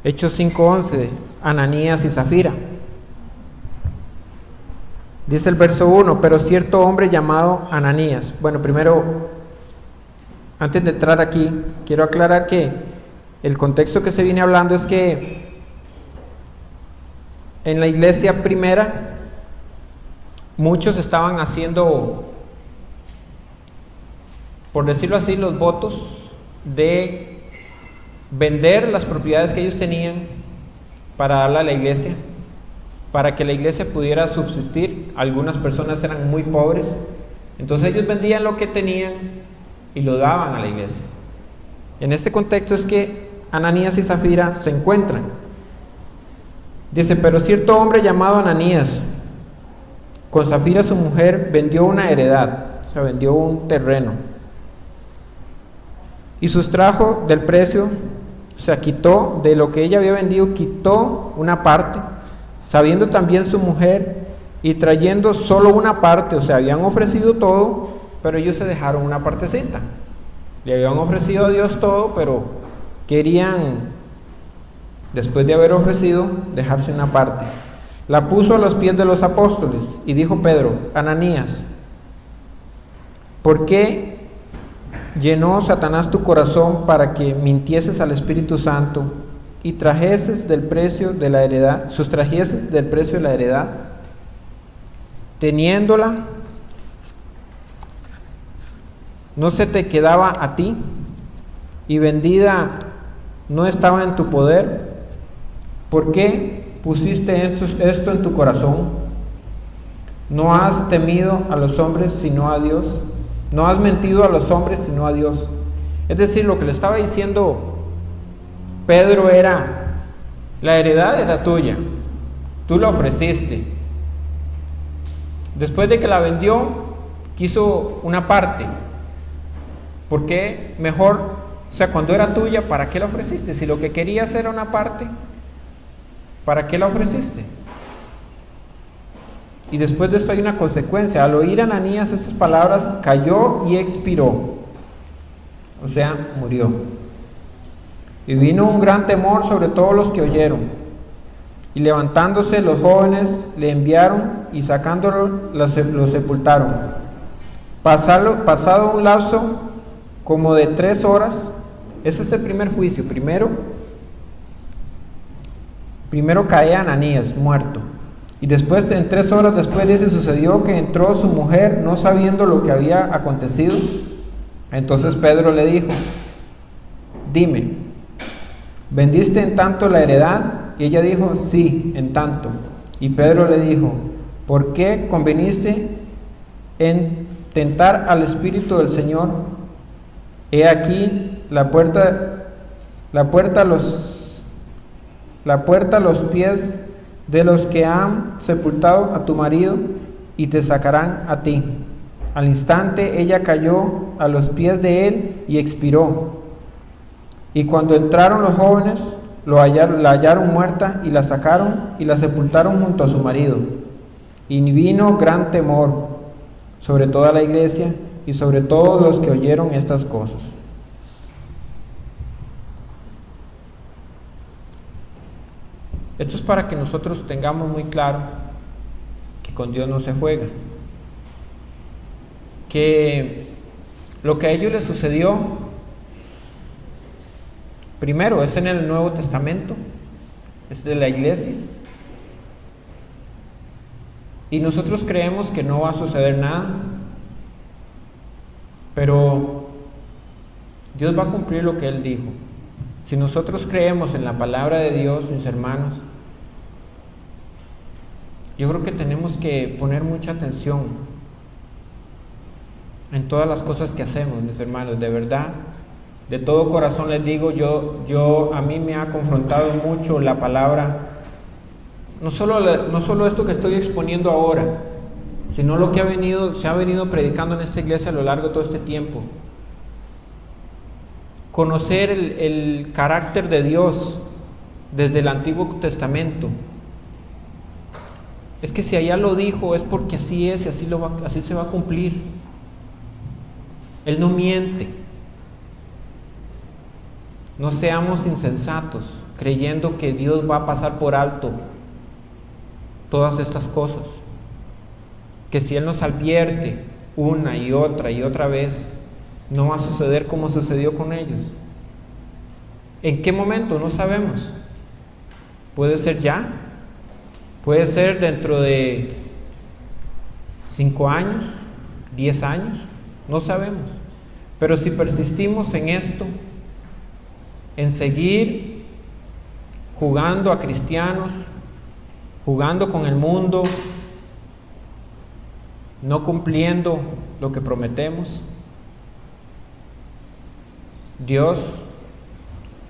Hechos 5:11, Ananías y Zafira. Dice el verso 1: pero cierto hombre llamado Ananías. Bueno, primero, antes de entrar aquí, quiero aclarar que el contexto que se viene hablando es que en la iglesia primera muchos estaban haciendo, por decirlo así, los votos de vender las propiedades que ellos tenían para darla a la iglesia, para que la iglesia pudiera subsistir. Algunas personas eran muy pobres, entonces ellos vendían lo que tenían y lo daban a la iglesia. En este contexto es que Ananías y Zafira se encuentran. Dice: pero cierto hombre llamado Ananías, con Zafira su mujer, vendió una heredad, o sea, vendió un terreno, y sustrajo del precio, o sea, quitó de lo que ella había vendido, quitó una parte, sabiendo también su mujer, y trayendo solo una parte, o sea, habían ofrecido todo, pero ellos se dejaron una partecita. Le habían ofrecido a Dios todo, pero querían, después de haber ofrecido, dejarse una parte. La puso a los pies de los apóstoles y dijo Pedro: Ananías, ¿por qué llenó Satanás tu corazón para que mintieses al Espíritu Santo y sustrajeses del precio de la heredad, teniéndola? ¿No se te quedaba a ti? Y vendida no estaba en tu poder. ¿Por qué pusiste esto en tu corazón? ¿No has temido a los hombres sino a Dios? ¿No has mentido a los hombres sino a Dios? Es decir, lo que le estaba diciendo Pedro era: la heredad era tuya, tú la ofreciste. Después de que la vendió, quiso una parte. ¿Por qué mejor? O sea, cuando era tuya, ¿para qué la ofreciste? Si lo que querías era una parte, ¿para qué la ofreciste? Y después de esto hay una consecuencia. Al oír Ananías esas palabras, cayó y expiró, o sea, murió. Y vino un gran temor sobre todos los que oyeron. Y levantándose los jóvenes le enviaron y sacándolo lo sepultaron. Pasado un lapso como de 3 horas, ese es el primer juicio. Primero cae Ananías muerto, y después, en 3 horas después, dice, sucedió que entró su mujer no sabiendo lo que había acontecido. Entonces Pedro le dijo, dime, ¿vendiste en tanto la heredad? Y ella dijo, sí, en tanto. Y Pedro le dijo, ¿por qué conveniste en tentar al Espíritu del Señor? He aquí la puerta a los pies de los que han sepultado a tu marido, y te sacarán a ti. Al instante ella cayó a los pies de él y expiró. Y cuando entraron los jóvenes, la hallaron muerta, y la sacaron y la sepultaron junto a su marido. Y vino gran temor sobre toda la iglesia y sobre todos los que oyeron estas cosas. Esto es para que nosotros tengamos muy claro que con Dios no se juega, que lo que a ellos les sucedió, primero, es en el Nuevo Testamento, es de la iglesia, y nosotros creemos que no va a suceder nada, pero Dios va a cumplir lo que Él dijo. Si nosotros creemos en la palabra de Dios, mis hermanos, yo creo que tenemos que poner mucha atención en todas las cosas que hacemos, mis hermanos. De verdad, de todo corazón les digo, a mí me ha confrontado mucho la palabra, no solo esto que estoy exponiendo ahora, sino lo que se ha venido predicando en esta iglesia a lo largo de todo este tiempo. Conocer el carácter de Dios desde el Antiguo Testamento. Es que si allá lo dijo, es porque así es y así se va a cumplir. Él no miente. No seamos insensatos, creyendo que Dios va a pasar por alto todas estas cosas. Que si Él nos advierte una y otra vez, no va a suceder como sucedió con ellos. ¿En qué momento? No sabemos. Puede ser ya, puede ser dentro de 5 años, 10 años, no sabemos. Pero si persistimos en esto, en seguir jugando a cristianos, jugando con el mundo, no cumpliendo lo que prometemos, Dios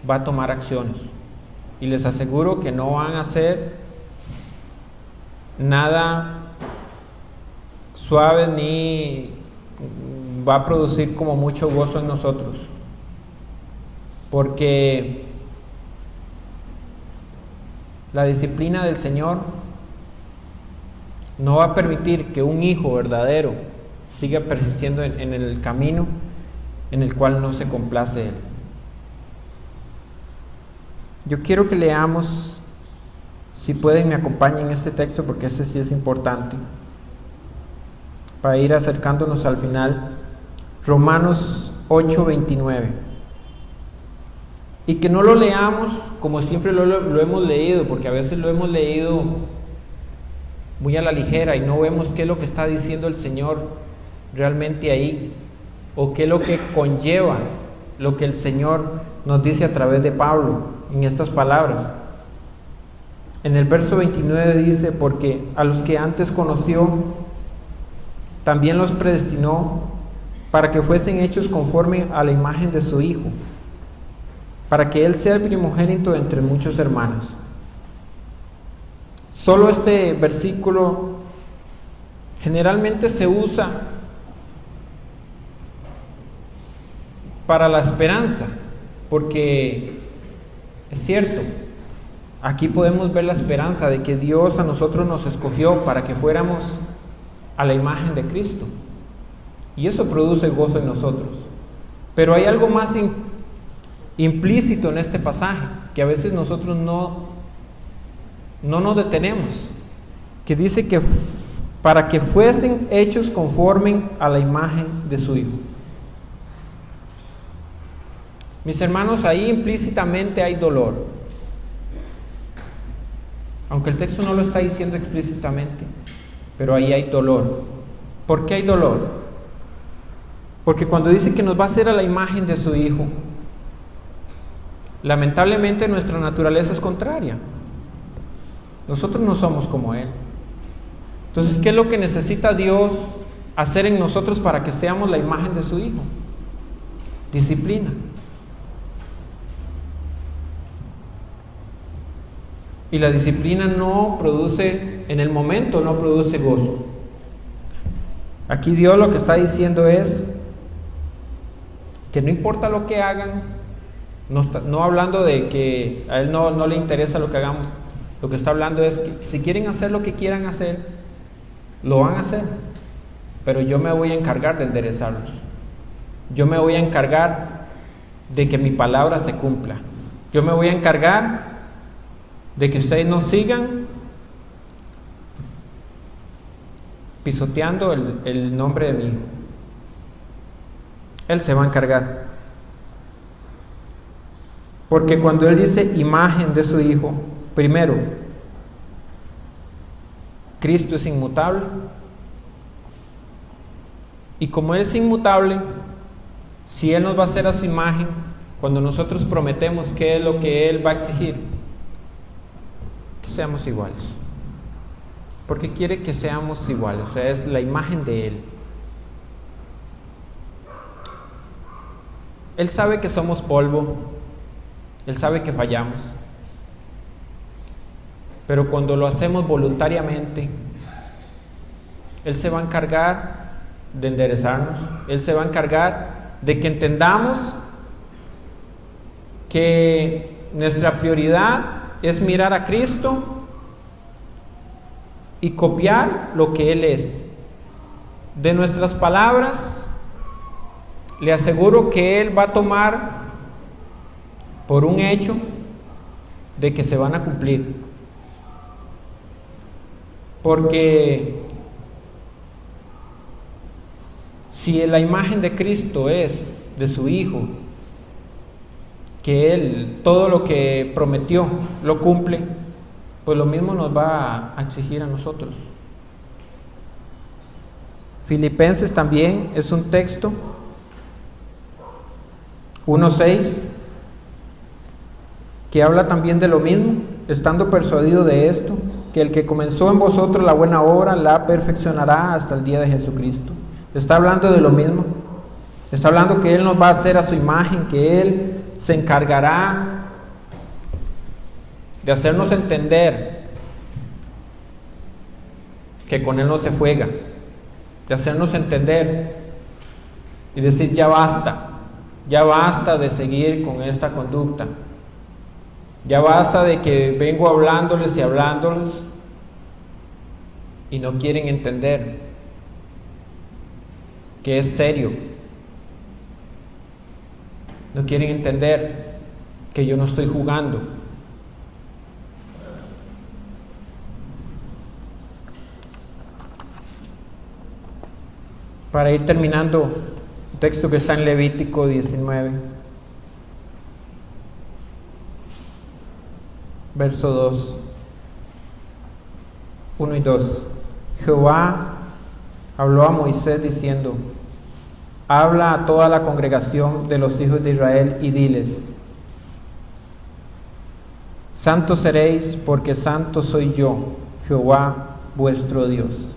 va a tomar acciones, y les aseguro que no van a hacer nada suave ni va a producir como mucho gozo en nosotros, porque la disciplina del Señor no va a permitir que un hijo verdadero siga persistiendo en el camino en el cual no se complace Él. Yo quiero que leamos, si pueden me acompañen en este texto, porque ese sí es importante, para ir acercándonos al final. Romanos 8:29. Y que no lo leamos como siempre lo hemos leído, porque a veces lo hemos leído muy a la ligera y no vemos qué es lo que está diciendo el Señor realmente ahí, o qué es lo que conlleva lo que el Señor nos dice a través de Pablo en estas palabras. En el verso 29 dice, porque a los que antes conoció, también los predestinó para que fuesen hechos conforme a la imagen de su Hijo, para que Él sea el primogénito entre muchos hermanos. Solo este versículo generalmente se usa para la esperanza, porque es cierto, aquí podemos ver la esperanza de que Dios a nosotros nos escogió para que fuéramos a la imagen de Cristo, y eso produce gozo en nosotros. Pero hay algo más implícito en este pasaje, que a veces nosotros no nos detenemos, que dice que para que fuesen hechos conforme a la imagen de su Hijo. Mis hermanos, ahí implícitamente hay dolor. Aunque el texto no lo está diciendo explícitamente, pero ahí hay dolor. ¿Por qué hay dolor? Porque cuando dice que nos va a hacer a la imagen de su Hijo, lamentablemente nuestra naturaleza es contraria. Nosotros no somos como Él. Entonces, ¿qué es lo que necesita Dios hacer en nosotros para que seamos la imagen de su Hijo? Disciplina. Y la disciplina no produce, en el momento no produce gozo. Aquí Dios lo que está diciendo es que no importa lo que hagan, no hablando de que a Él no le interesa lo que hagamos. Lo que está hablando es que si quieren hacer lo que quieran hacer, lo van a hacer. Pero yo me voy a encargar de enderezarlos. Yo me voy a encargar de que mi palabra se cumpla. Yo me voy a encargar de que ustedes no sigan pisoteando el nombre de mi Hijo. Él se va a encargar. Porque cuando Él dice imagen de su Hijo, primero, Cristo es inmutable. Y como Él es inmutable, si Él nos va a hacer a su imagen, cuando nosotros prometemos qué es lo que Él va a exigir, que seamos iguales. Porque quiere que seamos iguales, o sea, es la imagen de Él. Él sabe que somos polvo, Él sabe que fallamos, pero cuando lo hacemos voluntariamente, Él se va a encargar de enderezarnos. Él se va a encargar de que entendamos que nuestra prioridad es mirar a Cristo y copiar lo que Él es. De nuestras palabras, le aseguro que Él va a tomar por un hecho de que se van a cumplir. Porque si la imagen de Cristo es de su Hijo, que Él todo lo que prometió lo cumple, pues lo mismo nos va a exigir a nosotros. Filipenses también es un texto 1:6 que habla también de lo mismo, estando persuadido de esto, que el que comenzó en vosotros la buena obra la perfeccionará hasta el día de Jesucristo. Está hablando de lo mismo. Está hablando que Él nos va a hacer a su imagen, que Él se encargará de hacernos entender que con Él no se juega, de hacernos entender y decir ya basta de seguir con esta conducta, ya basta de que vengo hablándoles y no quieren entender que es serio. No quieren entender que yo no estoy jugando. Para ir terminando, un texto que está en Levítico 19, verso 2, 1 y 2. Jehová habló a Moisés diciendo: habla a toda la congregación de los hijos de Israel y diles: santos seréis, porque santo soy yo, Jehová vuestro Dios.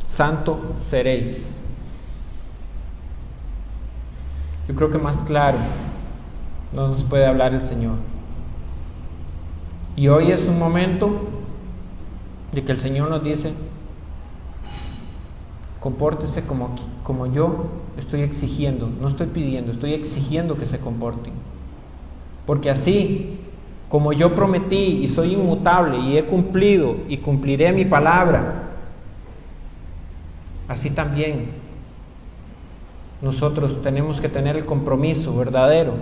Santo seréis. Yo creo que más claro no nos puede hablar el Señor. Y hoy es un momento de que el Señor nos dice: compórtese como yo estoy exigiendo, no estoy pidiendo, estoy exigiendo que se comporten. Porque así como yo prometí y soy inmutable y he cumplido y cumpliré mi palabra, así también nosotros tenemos que tener el compromiso verdadero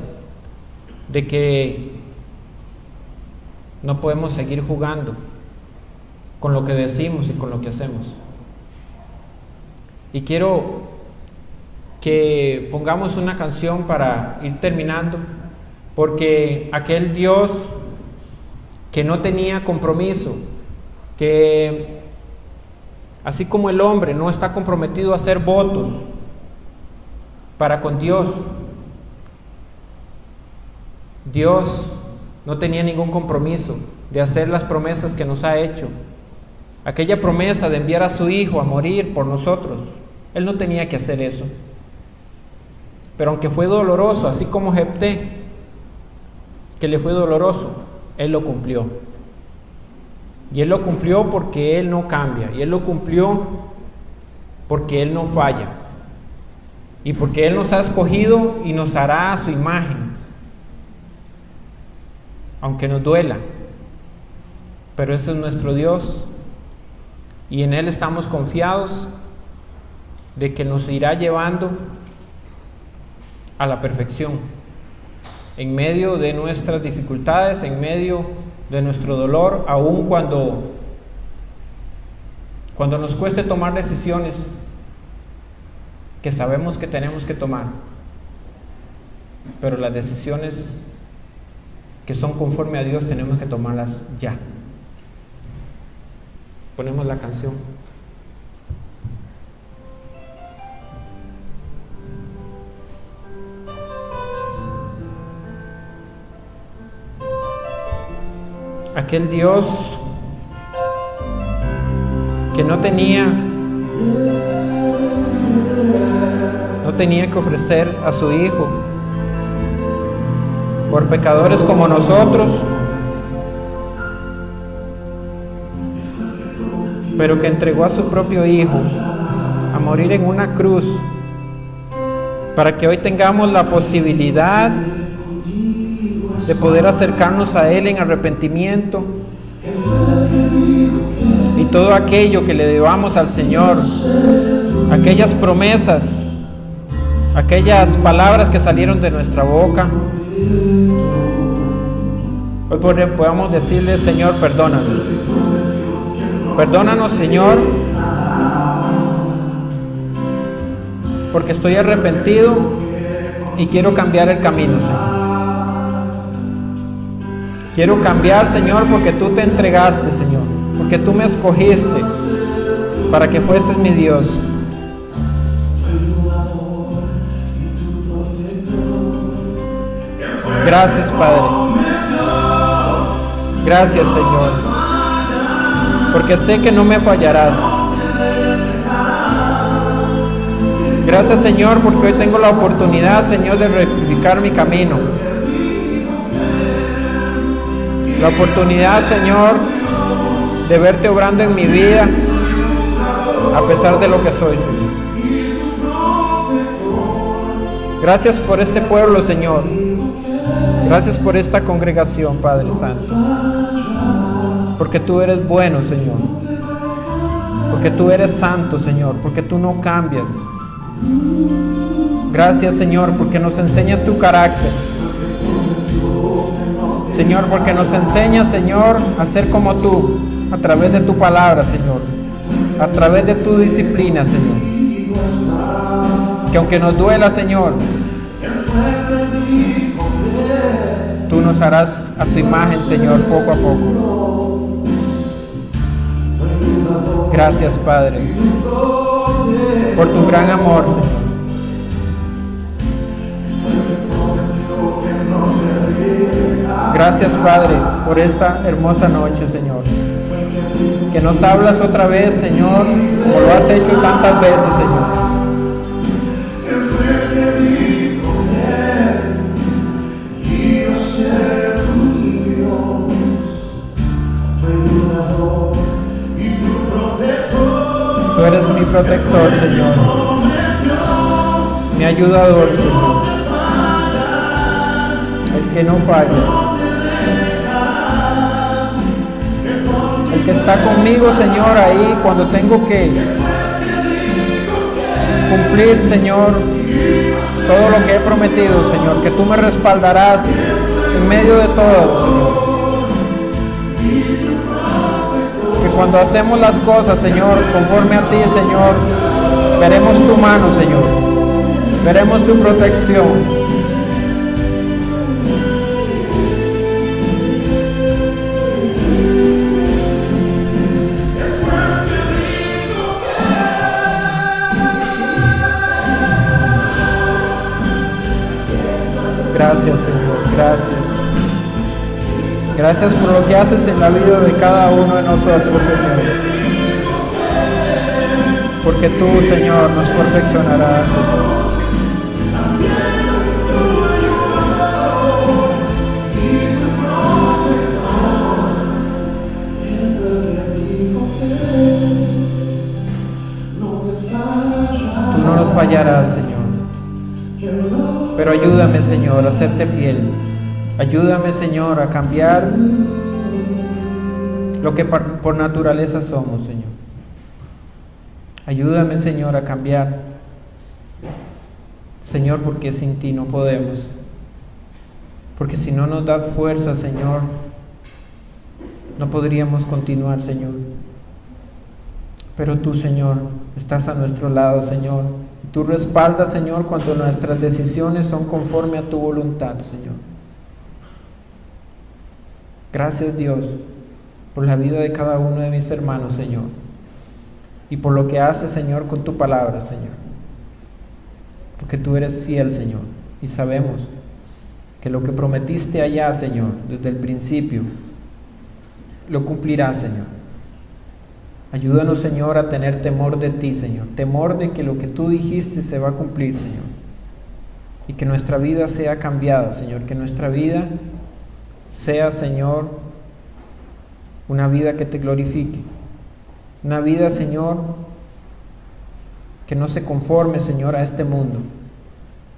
de que No podemos seguir jugando con lo que decimos y con lo que hacemos. Y quiero que pongamos una canción para ir terminando, porque aquel Dios que no tenía compromiso, que así como el hombre no está comprometido a hacer votos para con Dios, Dios no tenía ningún compromiso de hacer las promesas que nos ha hecho. Aquella promesa de enviar a su Hijo a morir por nosotros, Él no tenía que hacer eso. Pero aunque fue doloroso, así como Jefté, que le fue doloroso, Él lo cumplió. Y Él lo cumplió porque Él no cambia. Y Él lo cumplió porque Él no falla. Y porque Él nos ha escogido y nos hará a su imagen. Aunque nos duela. Pero ese es nuestro Dios. Y en Él estamos confiados de que nos irá llevando a la perfección. En medio de nuestras dificultades, en medio de nuestro dolor, aun cuando nos cueste tomar decisiones que sabemos que tenemos que tomar, pero las decisiones que son conforme a Dios tenemos que tomarlas ya. Ponemos la canción. Aquel Dios que no tenía que ofrecer a su Hijo por pecadores como nosotros, pero que entregó a su propio Hijo a morir en una cruz para que hoy tengamos la posibilidad de poder acercarnos a Él en arrepentimiento, y todo aquello que le debamos al Señor, aquellas promesas, aquellas palabras que salieron de nuestra boca, hoy podamos decirle: Señor, perdónanos. Perdónanos, Señor, porque estoy arrepentido y quiero cambiar el camino, Señor. Quiero cambiar, Señor, porque tú te entregaste, Señor, porque tú me escogiste para que fueses mi Dios. Gracias, Padre. Gracias, Señor, porque sé que no me fallarás. Gracias, Señor, porque hoy tengo la oportunidad, Señor, de rectificar mi camino. La oportunidad, Señor, de verte obrando en mi vida, a pesar de lo que soy, Señor. Gracias por este pueblo, Señor. Gracias por esta congregación, Padre Santo. Porque tú eres bueno, Señor. Porque tú eres santo, Señor. Porque tú no cambias. Gracias, Señor, porque nos enseñas tu carácter. Señor, porque nos enseñas, Señor, a ser como tú, a través de tu palabra, Señor, a través de tu disciplina, Señor. Que aunque nos duela, Señor, tú nos harás a tu imagen, Señor, poco a poco. Gracias, Padre, por tu gran amor, Señor. Gracias, Padre, por esta hermosa noche, Señor. Que nos hablas otra vez, Señor, como lo has hecho tantas veces, Señor. Tú eres mi protector, Señor. Mi ayudador, Señor. El que no falla. El que está conmigo, Señor, ahí cuando tengo que cumplir, Señor, todo lo que he prometido, Señor, que tú me respaldarás en medio de todo, Señor. Que cuando hacemos las cosas, Señor, conforme a ti, Señor, veremos tu mano, Señor. Veremos tu protección. Gracias, Señor, gracias. Gracias por lo que haces en la vida de cada uno de nosotros, Señor. Porque tú, Señor, nos perfeccionarás, Señor. Tú no nos fallarás, Señor. Pero ayúdame, Señor, a serte fiel. Ayúdame, Señor, a cambiar lo que por naturaleza somos, Señor. Ayúdame, Señor, a cambiar. Señor, porque sin ti no podemos. Porque si no nos das fuerza, Señor, no podríamos continuar, Señor. Pero tú, Señor, estás a nuestro lado, Señor. Tú respaldas, Señor, cuando nuestras decisiones son conforme a tu voluntad, Señor. Gracias, Dios, por la vida de cada uno de mis hermanos, Señor. Y por lo que haces, Señor, con tu palabra, Señor. Porque tú eres fiel, Señor. Y sabemos que lo que prometiste allá, Señor, desde el principio, lo cumplirás, Señor. Ayúdanos, Señor, a tener temor de ti, Señor. Temor de que lo que tú dijiste se va a cumplir, Señor. Y que nuestra vida sea cambiada, Señor. Que nuestra vida sea, Señor, una vida que te glorifique. Una vida, Señor, que no se conforme, Señor, a este mundo,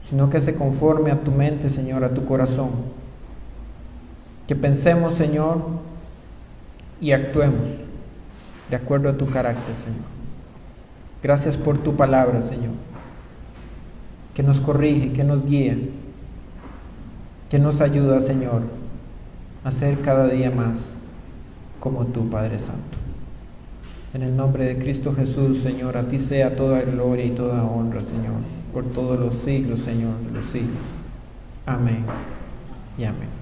sino que se conforme a tu mente, Señor, a tu corazón. Que pensemos, Señor, y actuemos de acuerdo a tu carácter, Señor. Gracias por tu palabra, Señor, que nos corrige, que nos guía, que nos ayuda, Señor, a ser cada día más como tú, Padre Santo. En el nombre de Cristo Jesús, Señor, a ti sea toda gloria y toda honra, Señor, por todos los siglos, Señor, de los siglos. Amén y amén.